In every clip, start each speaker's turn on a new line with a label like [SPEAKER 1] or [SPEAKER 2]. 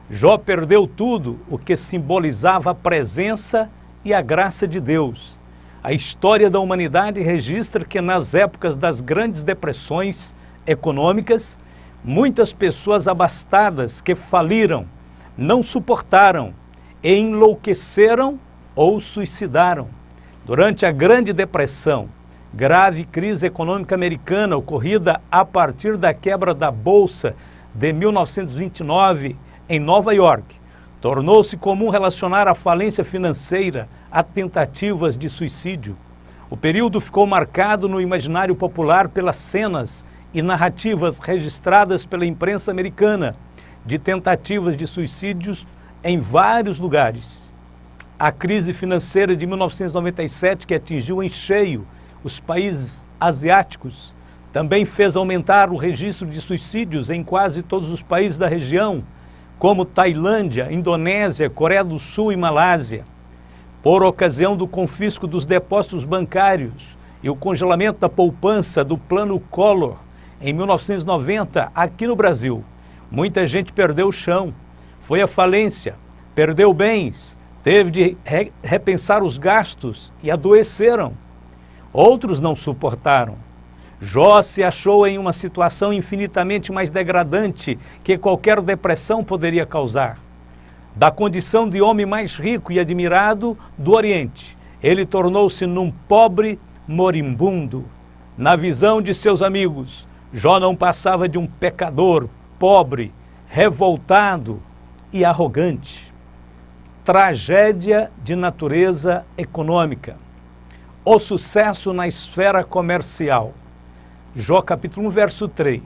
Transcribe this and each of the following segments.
[SPEAKER 1] Jó perdeu tudo o que simbolizava a presença e a graça de Deus. A história da humanidade registra que nas épocas das grandes depressões econômicas, muitas pessoas abastadas que faliram, não suportaram e enlouqueceram ou suicidaram. Durante a Grande Depressão, grave crise econômica americana ocorrida a partir da quebra da Bolsa de 1929 em Nova York, tornou-se comum relacionar a falência financeira a tentativas de suicídio. O período ficou marcado no imaginário popular pelas cenas e narrativas registradas pela imprensa americana de tentativas de suicídios em vários lugares. A crise financeira de 1997, que atingiu em cheio os países asiáticos, também fez aumentar o registro de suicídios em quase todos os países da região, como Tailândia, Indonésia, Coreia do Sul e Malásia. Por ocasião do confisco dos depósitos bancários e o congelamento da poupança do Plano Collor em 1990, aqui no Brasil, muita gente perdeu o chão, foi à falência, perdeu bens, teve de repensar os gastos e adoeceram. Outros não suportaram. Jó se achou em uma situação infinitamente mais degradante que qualquer depressão poderia causar. Da condição de homem mais rico e admirado do Oriente, ele tornou-se num pobre moribundo. Na visão de seus amigos, Jó não passava de um pecador, pobre, revoltado e arrogante. Tragédia de natureza econômica. O sucesso na esfera comercial. Jó capítulo 1, verso 3.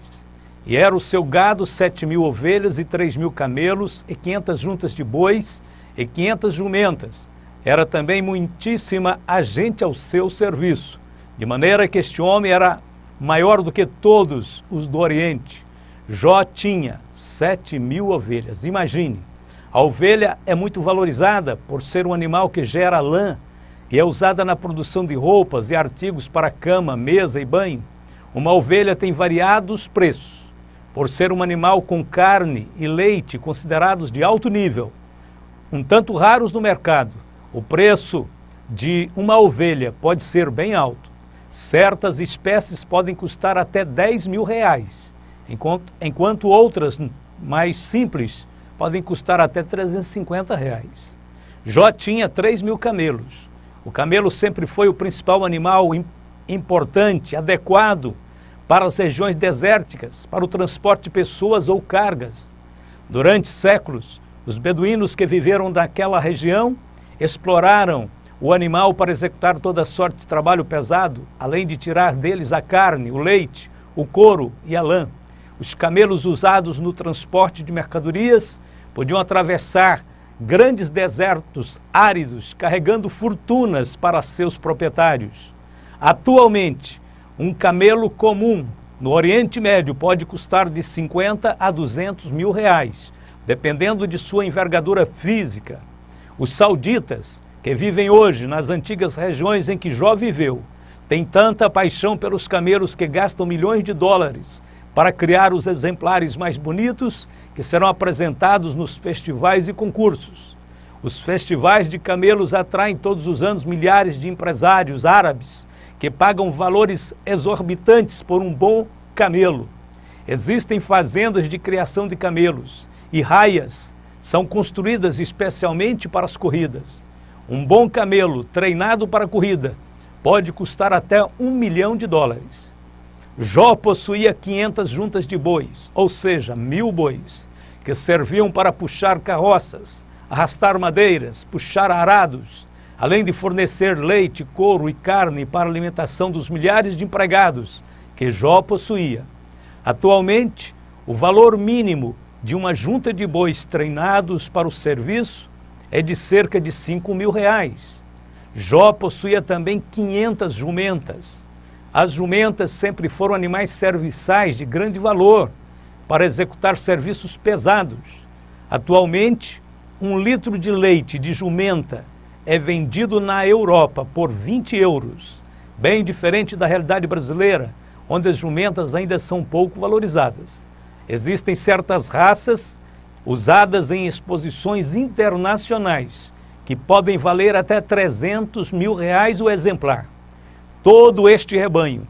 [SPEAKER 1] E era o seu gado 7.000 ovelhas e 3.000 camelos e 500 juntas de bois e 500 jumentas. Era também muitíssima a gente ao seu serviço, de maneira que este homem era maior do que todos os do Oriente. Jó tinha 7.000 ovelhas. Imagine, a ovelha é muito valorizada por ser um animal que gera lã e é usada na produção de roupas e artigos para cama, mesa e banho. Uma ovelha tem variados preços, por ser um animal com carne e leite considerados de alto nível, um tanto raros no mercado. O preço de uma ovelha pode ser bem alto. Certas espécies podem custar até R$10.000, enquanto outras mais simples podem custar até R$350. Jó tinha 3.000 camelos. O camelo sempre foi o principal animal importante, adequado para as regiões desérticas, para o transporte de pessoas ou cargas. Durante séculos, os beduínos que viveram naquela região exploraram o animal para executar toda sorte de trabalho pesado, além de tirar deles a carne, o leite, o couro e a lã. Os camelos usados no transporte de mercadorias podiam atravessar grandes desertos áridos, carregando fortunas para seus proprietários. Atualmente, um camelo comum no Oriente Médio pode custar de 50 a 200 mil reais, dependendo de sua envergadura física. Os sauditas, que vivem hoje nas antigas regiões em que Jó viveu, têm tanta paixão pelos camelos que gastam milhões de dólares para criar os exemplares mais bonitos que serão apresentados nos festivais e concursos. Os festivais de camelos atraem todos os anos milhares de empresários árabes que pagam valores exorbitantes por um bom camelo. Existem fazendas de criação de camelos e raias são construídas especialmente para as corridas. Um bom camelo treinado para a corrida pode custar até $1 milhão. Jó possuía 500 juntas de bois, ou seja, 1.000 bois, que serviam para puxar carroças, arrastar madeiras, puxar arados, além de fornecer leite, couro e carne para a alimentação dos milhares de empregados que Jó possuía. Atualmente, o valor mínimo de uma junta de bois treinados para o serviço é de cerca de R$5.000. Jó possuía também 500 jumentas. As jumentas sempre foram animais serviçais de grande valor para executar serviços pesados. Atualmente, 1 litro de leite de jumenta é vendido na Europa por 20 euros, bem diferente da realidade brasileira, onde as jumentas ainda são pouco valorizadas. Existem certas raças usadas em exposições internacionais, que podem valer até R$300 mil o exemplar. Todo este rebanho,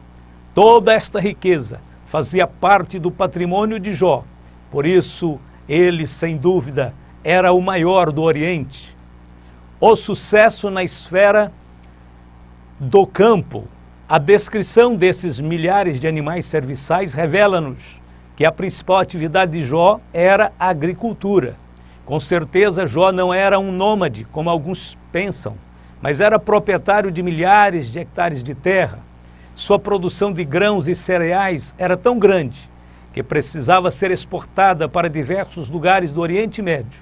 [SPEAKER 1] toda esta riqueza, fazia parte do patrimônio de Jó. Por isso, ele, sem dúvida, era o maior do Oriente. O sucesso na esfera do campo. A descrição desses milhares de animais serviçais revela-nos que a principal atividade de Jó era a agricultura. Com certeza, Jó não era um nômade, como alguns pensam, mas era proprietário de milhares de hectares de terra. Sua produção de grãos e cereais era tão grande que precisava ser exportada para diversos lugares do Oriente Médio.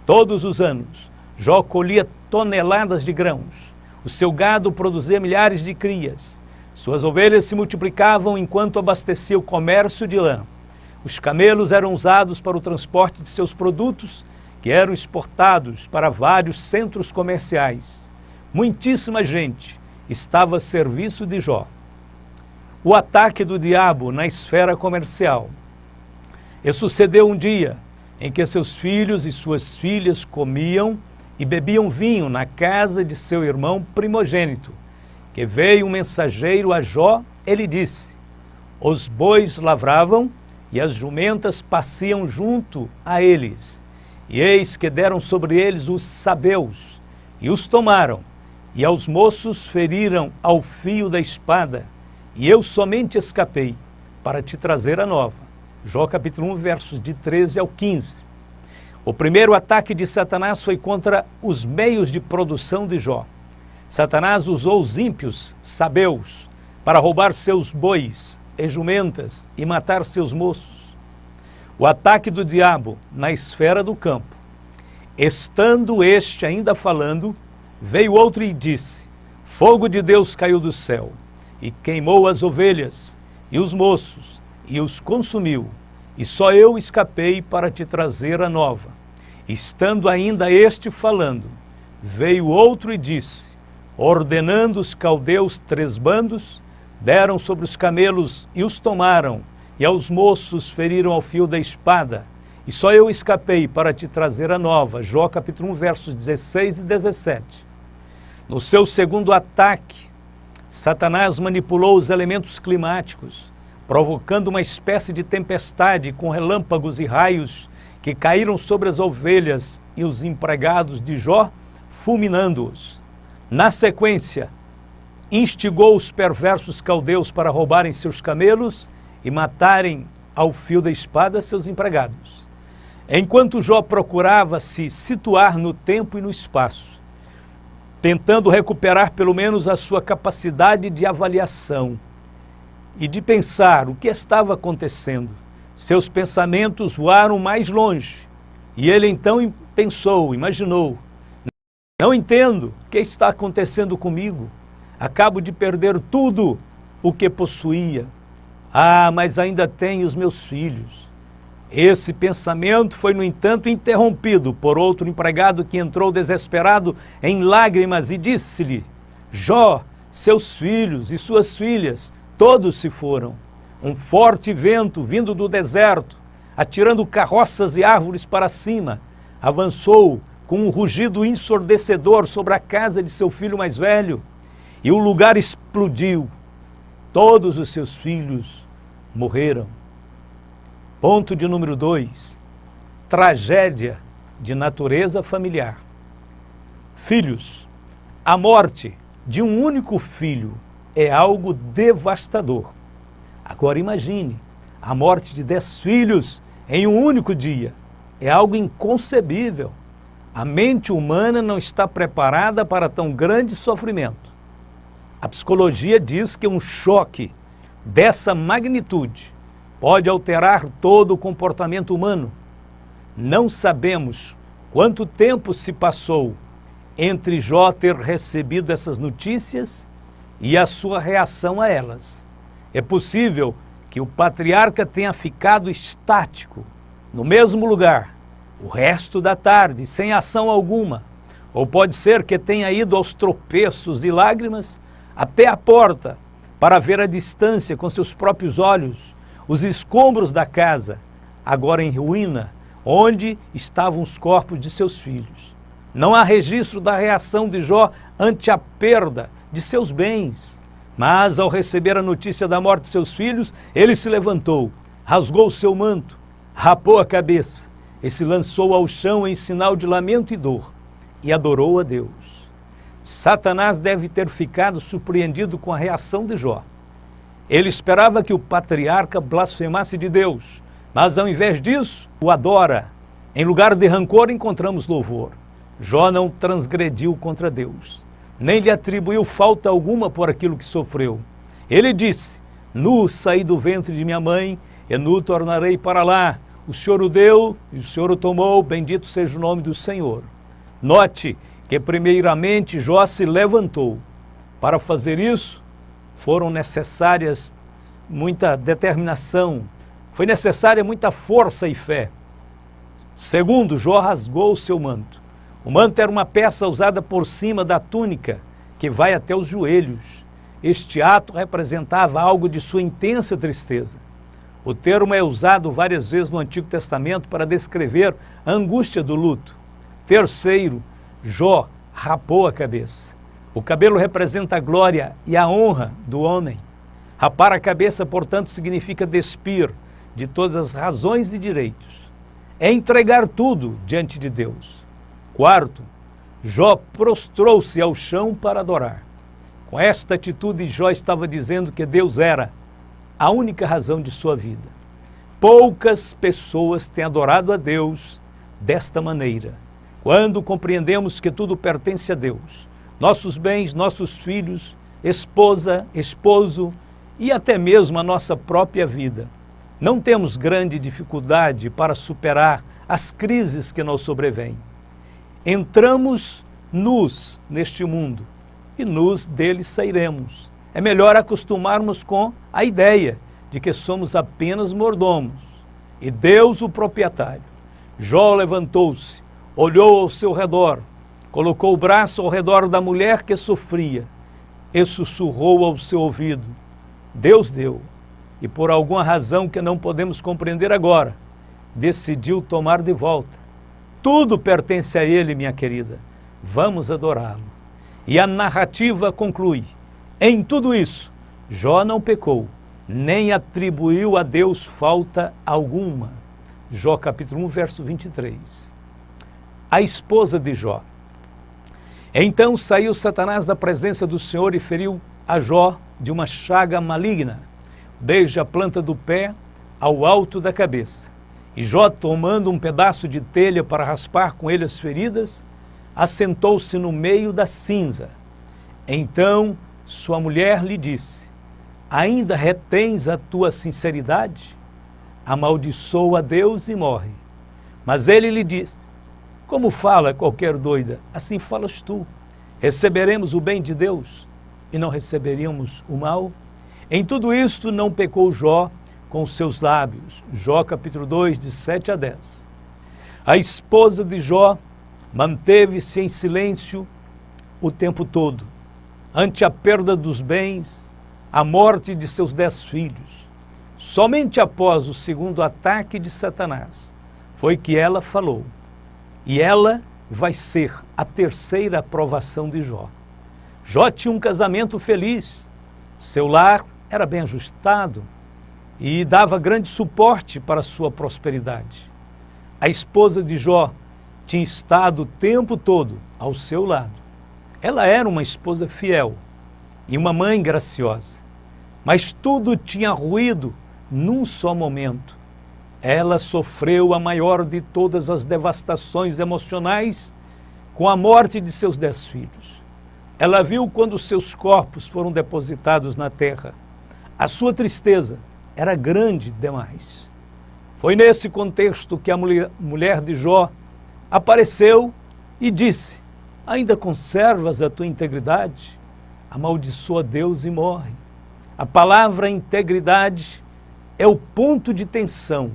[SPEAKER 1] Todos os anos, Jó colhia toneladas de grãos. O seu gado produzia milhares de crias. Suas ovelhas se multiplicavam enquanto abastecia o comércio de lã. Os camelos eram usados para o transporte de seus produtos, que eram exportados para vários centros comerciais. Muitíssima gente estava a serviço de Jó. O ataque do diabo na esfera comercial. E sucedeu um dia em que seus filhos e suas filhas comiam e bebiam vinho na casa de seu irmão primogênito, que veio um mensageiro a Jó, ele disse: os bois lavravam e as jumentas pasciam junto a eles, e eis que deram sobre eles os sabeus, e os tomaram, e aos moços feriram ao fio da espada, e eu somente escapei para te trazer a nova. Jó capítulo 1, versos de 13 ao 15. O primeiro ataque de Satanás foi contra os meios de produção de Jó. Satanás usou os ímpios, sabeus, para roubar seus bois e jumentas e matar seus moços. O ataque do diabo na esfera do campo. Estando este ainda falando, veio outro e disse: fogo de Deus caiu do céu e queimou as ovelhas e os moços e os consumiu, e só eu escapei para te trazer a nova. Estando ainda este falando, veio outro e disse: ordenando os caldeus 3 bandos, deram sobre os camelos e os tomaram, e aos moços feriram ao fio da espada, e só eu escapei para te trazer a nova. Jó capítulo 1, versos 16 e 17. No seu segundo ataque, Satanás manipulou os elementos climáticos, provocando uma espécie de tempestade com relâmpagos e raios que caíram sobre as ovelhas e os empregados de Jó, fulminando-os. Na sequência, instigou os perversos caldeus para roubarem seus camelos e matarem ao fio da espada seus empregados. Enquanto Jó procurava se situar no tempo e no espaço, tentando recuperar pelo menos a sua capacidade de avaliação e de pensar o que estava acontecendo, seus pensamentos voaram mais longe, e ele então imaginou: não entendo o que está acontecendo comigo, acabo de perder tudo o que possuía. Ah, mas ainda tenho os meus filhos. Esse pensamento foi, no entanto, interrompido por outro empregado que entrou desesperado em lágrimas e disse-lhe: Jó, seus filhos e suas filhas, todos se foram. Um forte vento vindo do deserto, atirando carroças e árvores para cima, avançou com um rugido ensurdecedor sobre a casa de seu filho mais velho, e o lugar explodiu. Todos os seus filhos morreram. Ponto de número 2. Tragédia de natureza familiar. Filhos. A morte de um único filho é algo devastador. Agora imagine, a morte de 10 filhos em um único dia. É algo inconcebível. A mente humana não está preparada para tão grande sofrimento. A psicologia diz que um choque dessa magnitude pode alterar todo o comportamento humano. Não sabemos quanto tempo se passou entre Jó ter recebido essas notícias e a sua reação a elas. É possível que o patriarca tenha ficado estático, no mesmo lugar, o resto da tarde, sem ação alguma. Ou pode ser que tenha ido aos tropeços e lágrimas até a porta para ver a distância com seus próprios olhos os escombros da casa, agora em ruína, onde estavam os corpos de seus filhos. Não há registro da reação de Jó ante a perda de seus bens, mas ao receber a notícia da morte de seus filhos, ele se levantou, rasgou o seu manto, rapou a cabeça e se lançou ao chão em sinal de lamento e dor, e adorou a Deus. Satanás deve ter ficado surpreendido com a reação de Jó. Ele esperava que o patriarca blasfemasse de Deus, mas ao invés disso, o adora. Em lugar de rancor, encontramos louvor. Jó não transgrediu contra Deus, nem lhe atribuiu falta alguma por aquilo que sofreu. Ele disse: nu saí do ventre de minha mãe, e nu tornarei para lá. O Senhor o deu e o Senhor o tomou, bendito seja o nome do Senhor. Note que primeiramente Jó se levantou. Para fazer isso, foram necessárias muita determinação, foi necessária muita força e fé. Segundo, Jó rasgou o seu manto. O manto era uma peça usada por cima da túnica, que vai até os joelhos. Este ato representava algo de sua intensa tristeza. O termo é usado várias vezes no Antigo Testamento para descrever a angústia do luto. Terceiro, Jó rapou a cabeça. O cabelo representa a glória e a honra do homem. Rapar a cabeça, portanto, significa despir de todas as razões e direitos. É entregar tudo diante de Deus. Quarto, Jó prostrou-se ao chão para adorar. Com esta atitude, Jó estava dizendo que Deus era a única razão de sua vida. Poucas pessoas têm adorado a Deus desta maneira. Quando compreendemos que tudo pertence a Deus, nossos bens, nossos filhos, esposa, esposo e até mesmo a nossa própria vida, não temos grande dificuldade para superar as crises que nos sobrevêm. Entramos nus neste mundo e nus dele sairemos. É melhor acostumarmos com a ideia de que somos apenas mordomos e Deus o proprietário. Jó levantou-se, olhou ao seu redor, colocou o braço ao redor da mulher que sofria e sussurrou ao seu ouvido: Deus deu, e por alguma razão que não podemos compreender agora, decidiu tomar de volta. Tudo pertence a Ele, minha querida. Vamos adorá-lo. E a narrativa conclui: em tudo isso, Jó não pecou, nem atribuiu a Deus falta alguma. Jó capítulo 1, verso 23. A esposa de Jó. Então saiu Satanás da presença do Senhor e feriu a Jó de uma chaga maligna, desde a planta do pé ao alto da cabeça. E Jó, tomando um pedaço de telha para raspar com ele as feridas, assentou-se no meio da cinza. Então sua mulher lhe disse: ainda retens a tua sinceridade? Amaldiçoa a Deus e morre. Mas ele lhe disse: como fala qualquer doida, assim falas tu. Receberemos o bem de Deus e não receberíamos o mal? Em tudo isto não pecou Jó com seus lábios. Jó capítulo 2, de 7 a 10. A esposa de Jó manteve-se em silêncio o tempo todo, ante a perda dos bens, a morte de seus 10 filhos. Somente após o segundo ataque de Satanás foi que ela falou. E ela vai ser a terceira aprovação de Jó. Jó tinha um casamento feliz, seu lar era bem ajustado e dava grande suporte para a sua prosperidade. A esposa de Jó tinha estado o tempo todo ao seu lado. Ela era uma esposa fiel e uma mãe graciosa, mas tudo tinha ruído num só momento. Ela sofreu a maior de todas as devastações emocionais com a morte de seus 10 filhos. Ela viu quando seus corpos foram depositados na terra. A sua tristeza era grande demais. Foi nesse contexto que a mulher de Jó apareceu e disse: ainda conservas a tua integridade? Amaldiçoa Deus e morre. A palavra integridade é o ponto de tensão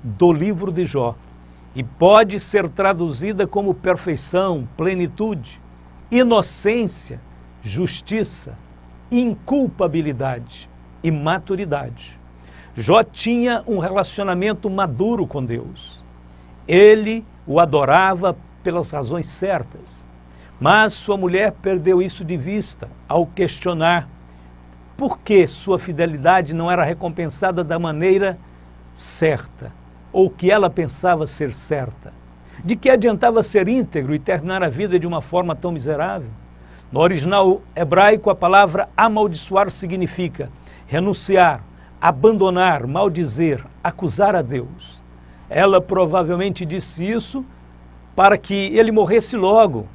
[SPEAKER 1] do livro de Jó e pode ser traduzida como perfeição, plenitude, inocência, justiça, inculpabilidade e maturidade. Jó tinha um relacionamento maduro com Deus. Ele o adorava pelas razões certas. Mas sua mulher perdeu isso de vista ao questionar por que sua fidelidade não era recompensada da maneira certa, ou que ela pensava ser certa. De que adiantava ser íntegro e terminar a vida de uma forma tão miserável? No original hebraico, a palavra amaldiçoar significa renunciar, abandonar, maldizer, acusar a Deus. Ela provavelmente disse isso para que ele morresse logo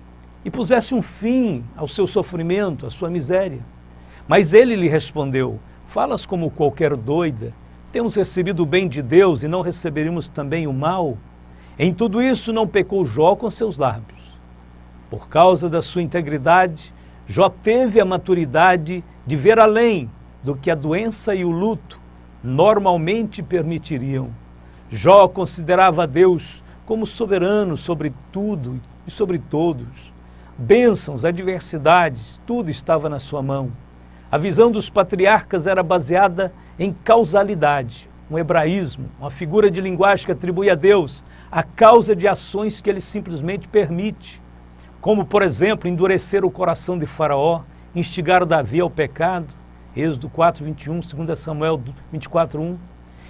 [SPEAKER 1] e pusesse um fim ao seu sofrimento, à sua miséria. Mas ele lhe respondeu: falas como qualquer doida, temos recebido o bem de Deus e não receberíamos também o mal? Em tudo isso não pecou Jó com seus lábios. Por causa da sua integridade, Jó teve a maturidade de ver além do que a doença e o luto normalmente permitiriam. Jó considerava a Deus como soberano sobre tudo e sobre todos. Bênçãos, adversidades, tudo estava na sua mão. A visão dos patriarcas era baseada em causalidade, um hebraísmo, uma figura de linguagem que atribui a Deus a causa de ações que ele simplesmente permite, como, por exemplo, endurecer o coração de Faraó, instigar Davi ao pecado, Êxodo 4:21, 2 Samuel 24:1,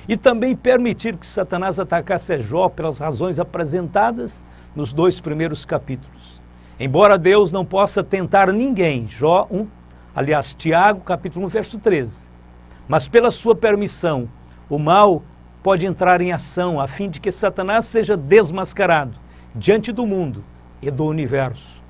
[SPEAKER 1] e também permitir que Satanás atacasse Jó pelas razões apresentadas nos 2 primeiros capítulos. Embora Deus não possa tentar ninguém, Tiago, capítulo 1, verso 13. Mas pela sua permissão, o mal pode entrar em ação a fim de que Satanás seja desmascarado diante do mundo e do universo.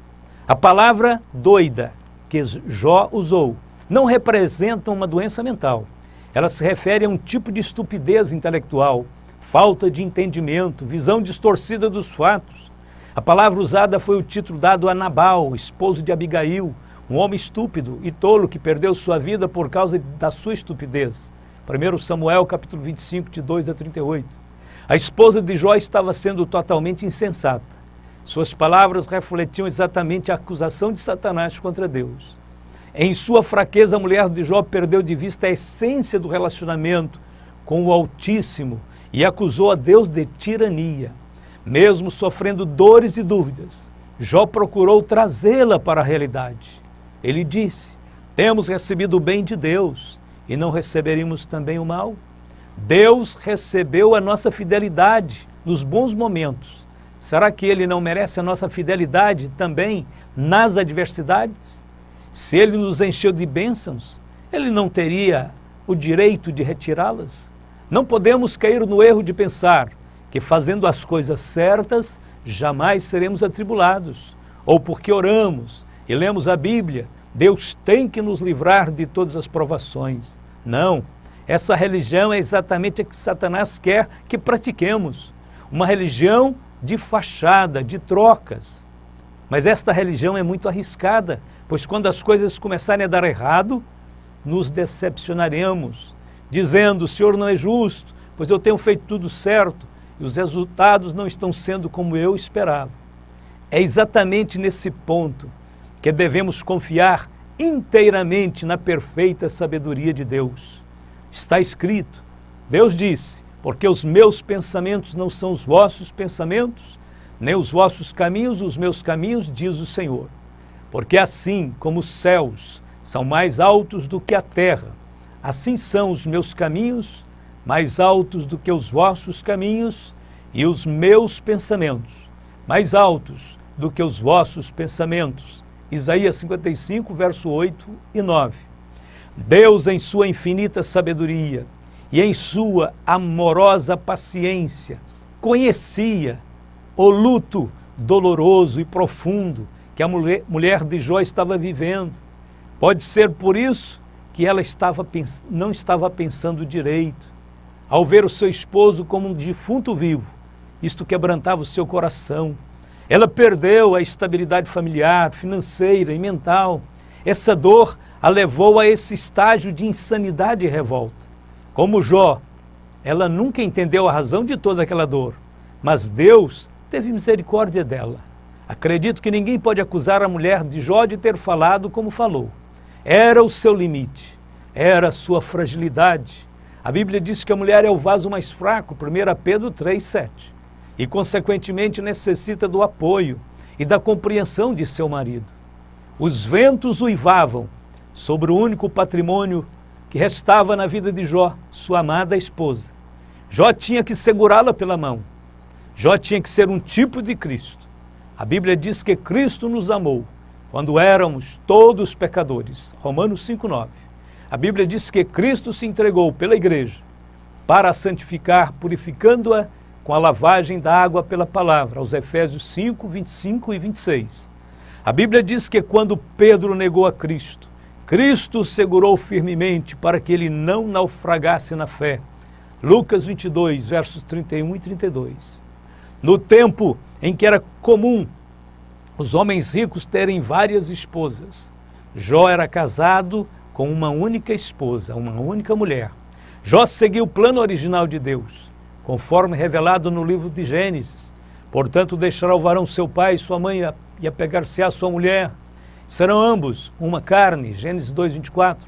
[SPEAKER 1] A palavra doida que Jó usou não representa uma doença mental. Ela se refere a um tipo de estupidez intelectual, falta de entendimento, visão distorcida dos fatos. A palavra usada foi o título dado a Nabal, esposo de Abigail, um homem estúpido e tolo que perdeu sua vida por causa da sua estupidez. 1 Samuel, capítulo 25, de 2 a 38. A esposa de Jó estava sendo totalmente insensata. Suas palavras refletiam exatamente a acusação de Satanás contra Deus. Em sua fraqueza, a mulher de Jó perdeu de vista a essência do relacionamento com o Altíssimo e acusou a Deus de tirania. Mesmo sofrendo dores e dúvidas, Jó procurou trazê-la para a realidade. Ele disse: temos recebido o bem de Deus e não receberíamos também o mal? Deus recebeu a nossa fidelidade nos bons momentos. Será que Ele não merece a nossa fidelidade também nas adversidades? Se Ele nos encheu de bênçãos, Ele não teria o direito de retirá-las? Não podemos cair no erro de pensar que fazendo as coisas certas jamais seremos atribulados, ou porque oramos e lemos a Bíblia, Deus tem que nos livrar de todas as provações. Não, essa religião é exatamente a que Satanás quer que pratiquemos. Uma religião de fachada, de trocas. Mas esta religião é muito arriscada, pois quando as coisas começarem a dar errado, nos decepcionaremos, dizendo: o Senhor não é justo, pois eu tenho feito tudo certo e os resultados não estão sendo como eu esperava. É exatamente nesse ponto que devemos confiar inteiramente na perfeita sabedoria de Deus. Está escrito, Deus disse: porque os meus pensamentos não são os vossos pensamentos, nem os vossos caminhos os meus caminhos, diz o Senhor. Porque assim como os céus são mais altos do que a terra, assim são os meus caminhos mais altos do que os vossos caminhos, e os meus pensamentos mais altos do que os vossos pensamentos. Isaías 55, verso 8 e 9. Deus, em sua infinita sabedoria e em sua amorosa paciência, conhecia o luto doloroso e profundo que a mulher de Jó estava vivendo. Pode ser por isso que ela não estava pensando direito. Ao ver o seu esposo como um defunto vivo, isto quebrantava o seu coração. Ela perdeu a estabilidade familiar, financeira e mental. Essa dor a levou a esse estágio de insanidade e revolta. Como Jó, ela nunca entendeu a razão de toda aquela dor, mas Deus teve misericórdia dela. Acredito que ninguém pode acusar a mulher de Jó de ter falado como falou. Era o seu limite, era a sua fragilidade. A Bíblia diz que a mulher é o vaso mais fraco, 1 Pedro 3,7. e, consequentemente, necessita do apoio e da compreensão de seu marido. Os ventos uivavam sobre o único patrimônio que restava na vida de Jó, sua amada esposa. Jó tinha que segurá-la pela mão. Jó tinha que ser um tipo de Cristo. A Bíblia diz que Cristo nos amou quando éramos todos pecadores. Romanos 5,9. A Bíblia diz que Cristo se entregou pela igreja para a santificar, purificando-a com a lavagem da água pela palavra, aos Efésios 5, 25 e 26. A Bíblia diz que quando Pedro negou a Cristo, Cristo o segurou firmemente para que ele não naufragasse na fé. Lucas 22, versos 31 e 32. No tempo em que era comum os homens ricos terem várias esposas, Jó era casado com uma única esposa, uma única mulher. Jó seguiu o plano original de Deus, conforme revelado no livro de Gênesis. Portanto, deixará o varão seu pai e sua mãe e apegar-se-á à sua mulher. Serão ambos uma carne, Gênesis 2:24.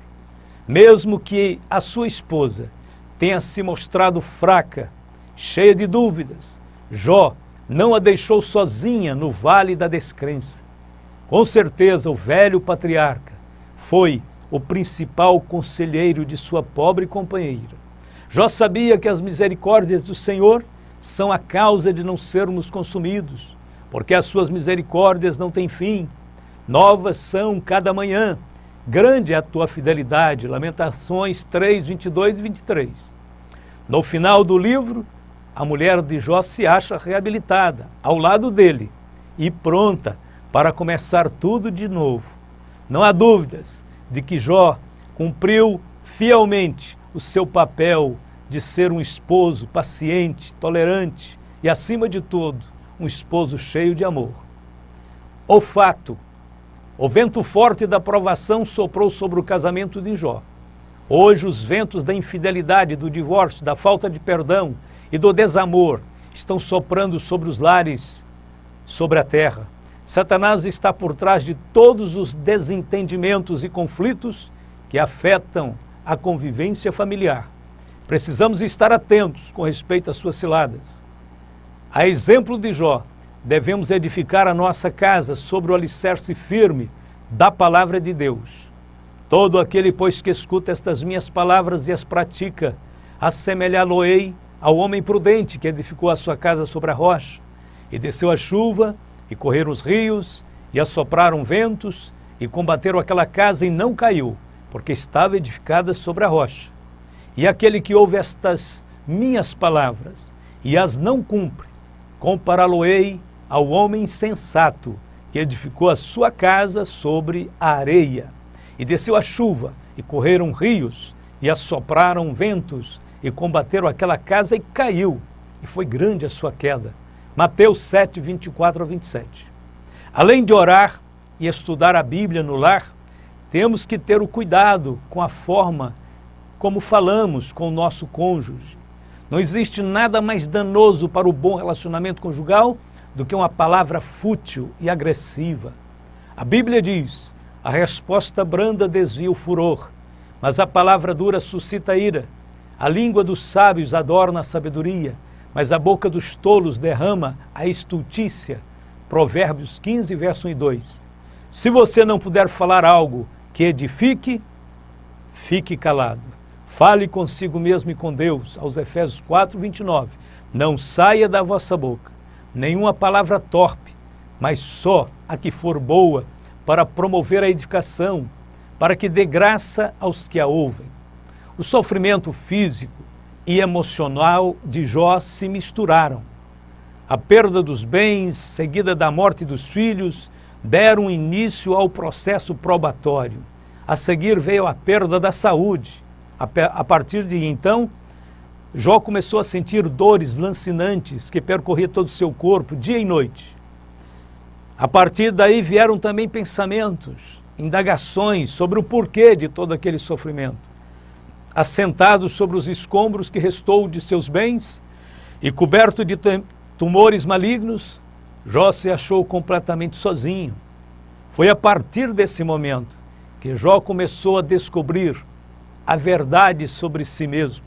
[SPEAKER 1] Mesmo que a sua esposa tenha se mostrado fraca, cheia de dúvidas, Jó não a deixou sozinha no vale da descrença. Com certeza, o velho patriarca foi o principal conselheiro de sua pobre companheira. Jó sabia que as misericórdias do Senhor são a causa de não sermos consumidos, porque as suas misericórdias não têm fim. Novas são cada manhã. Grande é a tua fidelidade. Lamentações 3, 22 e 23. No final do livro, a mulher de Jó se acha reabilitada ao lado dele e pronta para começar tudo de novo. Não há dúvidas de que Jó cumpriu fielmente o seu papel de ser um esposo paciente, tolerante e, acima de tudo, um esposo cheio de amor. O fato: o vento forte da provação soprou sobre o casamento de Jó. Hoje os ventos da infidelidade, do divórcio, da falta de perdão e do desamor estão soprando sobre os lares, sobre a terra. Satanás está por trás de todos os desentendimentos e conflitos que afetam a convivência familiar. Precisamos estar atentos com respeito às suas ciladas. A exemplo de Jó, devemos edificar a nossa casa sobre o alicerce firme da palavra de Deus. Todo aquele, pois, que escuta estas minhas palavras e as pratica, assemelhá-lo-ei ao homem prudente que edificou a sua casa sobre a rocha. E desceu a chuva, e correram os rios, e assopraram ventos, e combateram aquela casa e não caiu, porque estava edificada sobre a rocha. E aquele que ouve estas minhas palavras e as não cumpre, compará-lo-ei ao homem insensato que edificou a sua casa sobre a areia. E desceu a chuva, e correram rios, e assopraram ventos, e combateram aquela casa e caiu, e foi grande a sua queda. Mateus 7, 24 a 27. Além de orar e estudar a Bíblia no lar, temos que ter o cuidado com a forma como falamos com o nosso cônjuge. Não existe nada mais danoso para o bom relacionamento conjugal do que uma palavra fútil e agressiva. A Bíblia diz: a resposta branda desvia o furor, mas a palavra dura suscita ira. A língua dos sábios adorna a sabedoria, mas a boca dos tolos derrama a estultícia. Provérbios 15, verso 1 e 2. Se você não puder falar algo que edifique, fique calado. Fale consigo mesmo e com Deus, aos Efésios 4, 29. Não saia da vossa boca nenhuma palavra torpe, mas só a que for boa, para promover a edificação, para que dê graça aos que a ouvem. O sofrimento físico e emocional de Jó se misturaram. A perda dos bens, seguida da morte dos filhos, deram início ao processo probatório. A seguir veio a perda da saúde. A partir de então, Jó começou a sentir dores lancinantes que percorriam todo o seu corpo, dia e noite. A partir daí vieram também pensamentos, indagações sobre o porquê de todo aquele sofrimento. Assentado sobre os escombros que restou de seus bens e coberto de tumores malignos, Jó se achou completamente sozinho. Foi a partir desse momento que Jó começou a descobrir a verdade sobre si mesmo.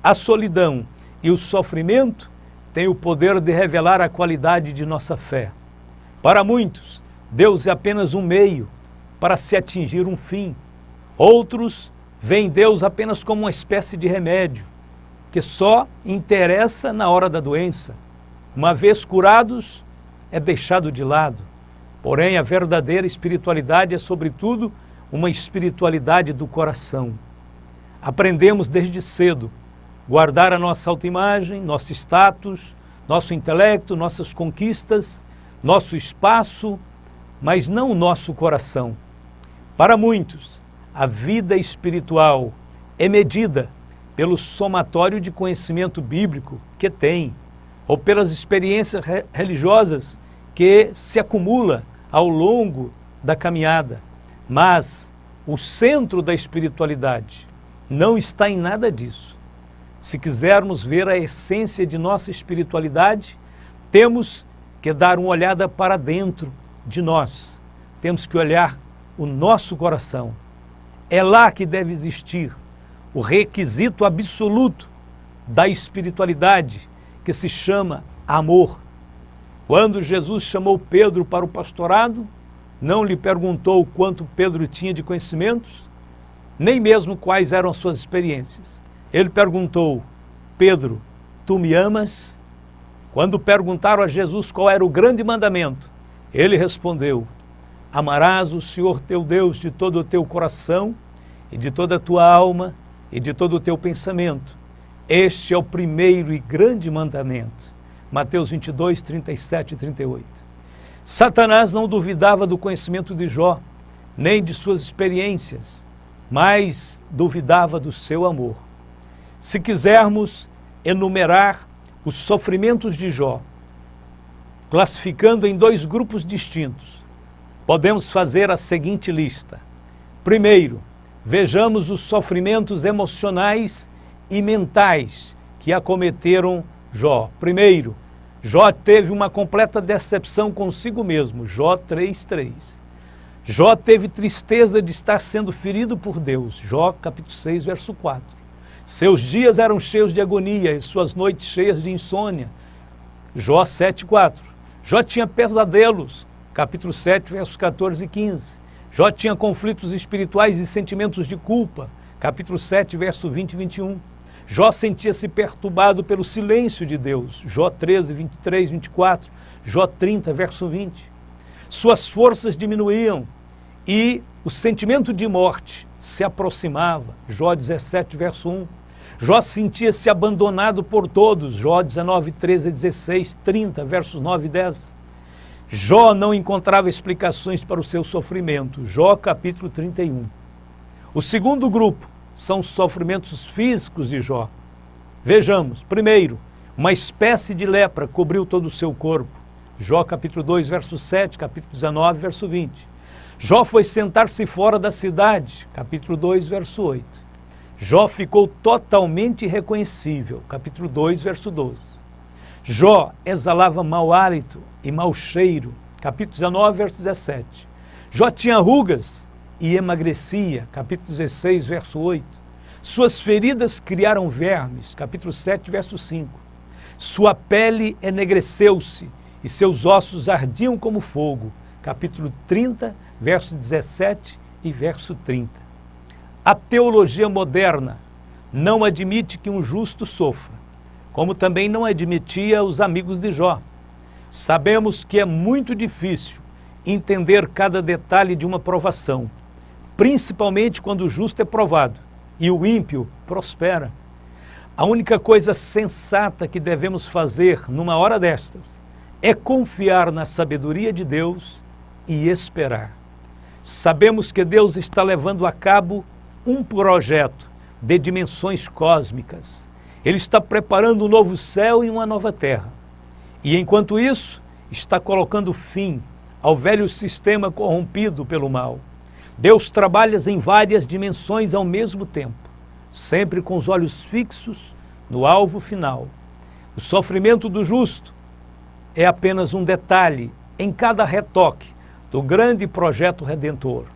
[SPEAKER 1] A solidão e o sofrimento tem o poder de revelar a qualidade de nossa fé. Para muitos, Deus é apenas um meio para se atingir um fim. Outros veem Deus apenas como uma espécie de remédio, que só interessa na hora da doença. Uma vez curados, é deixado de lado. Porém, a verdadeira espiritualidade é, sobretudo, uma espiritualidade do coração. Aprendemos desde cedo guardar a nossa autoimagem, nosso status, nosso intelecto, nossas conquistas, nosso espaço, mas não o nosso coração. Para muitos, a vida espiritual é medida pelo somatório de conhecimento bíblico que tem, ou pelas experiências religiosas que se acumula ao longo da caminhada. Mas o centro da espiritualidade não está em nada disso. Se quisermos ver a essência de nossa espiritualidade, temos que dar uma olhada para dentro de nós. Temos que olhar o nosso coração. É lá que deve existir o requisito absoluto da espiritualidade, que se chama amor. Quando Jesus chamou Pedro para o pastorado, não lhe perguntou quanto Pedro tinha de conhecimentos, nem mesmo quais eram as suas experiências. Ele perguntou: Pedro, tu me amas? Quando perguntaram a Jesus qual era o grande mandamento, ele respondeu: amarás o Senhor teu Deus de todo o teu coração e de toda a tua alma e de todo o teu pensamento. Este é o primeiro e grande mandamento. Mateus 22, 37 e 38. Satanás não duvidava do conhecimento de Jó, nem de suas experiências, mas duvidava do seu amor. Se quisermos enumerar os sofrimentos de Jó, classificando em dois grupos distintos, podemos fazer a seguinte lista. Primeiro, vejamos os sofrimentos emocionais e mentais que acometeram Jó. Primeiro, Jó teve uma completa decepção consigo mesmo, Jó 3:3. Jó teve tristeza de estar sendo ferido por Deus, Jó capítulo 6, verso 4. Seus dias eram cheios de agonia e suas noites cheias de insônia, Jó 7:4. Jó tinha pesadelos, capítulo 7, versos 14 e 15. Jó tinha conflitos espirituais e sentimentos de culpa, capítulo 7, verso 20 e 21. Jó sentia-se perturbado pelo silêncio de Deus, Jó 13, 23, 24, Jó 30, verso 20. Suas forças diminuíam e o sentimento de morte se aproximava, Jó 17, verso 1. Jó sentia-se abandonado por todos, Jó 19, 13 a 16, 30, versos 9 e 10. Jó não encontrava explicações para o seu sofrimento, Jó capítulo 31. O segundo grupo são os sofrimentos físicos de Jó. Vejamos, primeiro, uma espécie de lepra cobriu todo o seu corpo, Jó capítulo 2, verso 7, capítulo 19, verso 20. Jó foi sentar-se fora da cidade, capítulo 2, verso 8. Jó ficou totalmente irreconhecível, capítulo 2, verso 12. Jó exalava mau hálito e mau cheiro, capítulo 19, verso 17. Jó tinha rugas e emagrecia, capítulo 16, verso 8. Suas feridas criaram vermes, capítulo 7, verso 5. Sua pele enegreceu-se e seus ossos ardiam como fogo, capítulo 30, verso 17 e verso 30. A teologia moderna não admite que um justo sofra, como também não admitia os amigos de Jó. Sabemos que é muito difícil entender cada detalhe de uma provação, principalmente quando o justo é provado e o ímpio prospera. A única coisa sensata que devemos fazer numa hora destas é confiar na sabedoria de Deus e esperar. Sabemos que Deus está levando a cabo um projeto de dimensões cósmicas. Ele está preparando um novo céu e uma nova terra. E enquanto isso, está colocando fim ao velho sistema corrompido pelo mal. Deus trabalha em várias dimensões ao mesmo tempo, sempre com os olhos fixos no alvo final. O sofrimento do justo é apenas um detalhe em cada retoque do grande projeto redentor.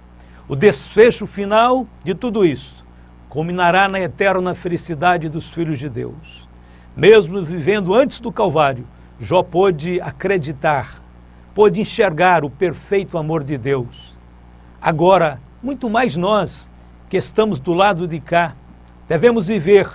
[SPEAKER 1] O desfecho final de tudo isso culminará na eterna felicidade dos filhos de Deus. Mesmo vivendo antes do Calvário, Jó pôde acreditar, pôde enxergar o perfeito amor de Deus. Agora, muito mais nós que estamos do lado de cá, devemos viver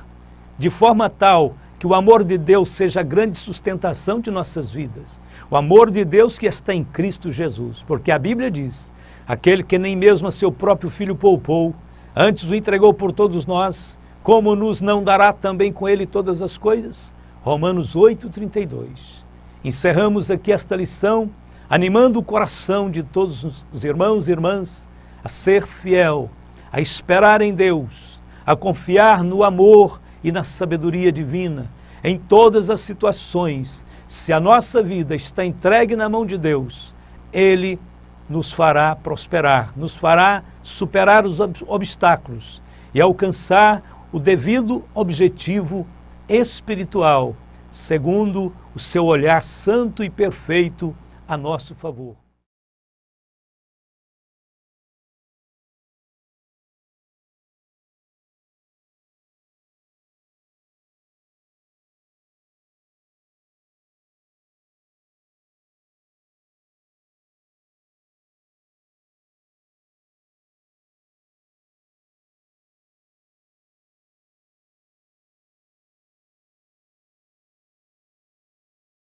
[SPEAKER 1] de forma tal que o amor de Deus seja a grande sustentação de nossas vidas. O amor de Deus que está em Cristo Jesus, porque a Bíblia diz, aquele que nem mesmo a seu próprio Filho poupou, antes o entregou por todos nós, como nos não dará também com ele todas as coisas? Romanos 8:32. Encerramos aqui esta lição, animando o coração de todos os irmãos e irmãs a ser fiel, a esperar em Deus, a confiar no amor e na sabedoria divina. Em todas as situações, se a nossa vida está entregue na mão de Deus, Ele nos fará prosperar, nos fará superar os obstáculos e alcançar o devido objetivo espiritual, segundo o seu olhar santo e perfeito a nosso favor.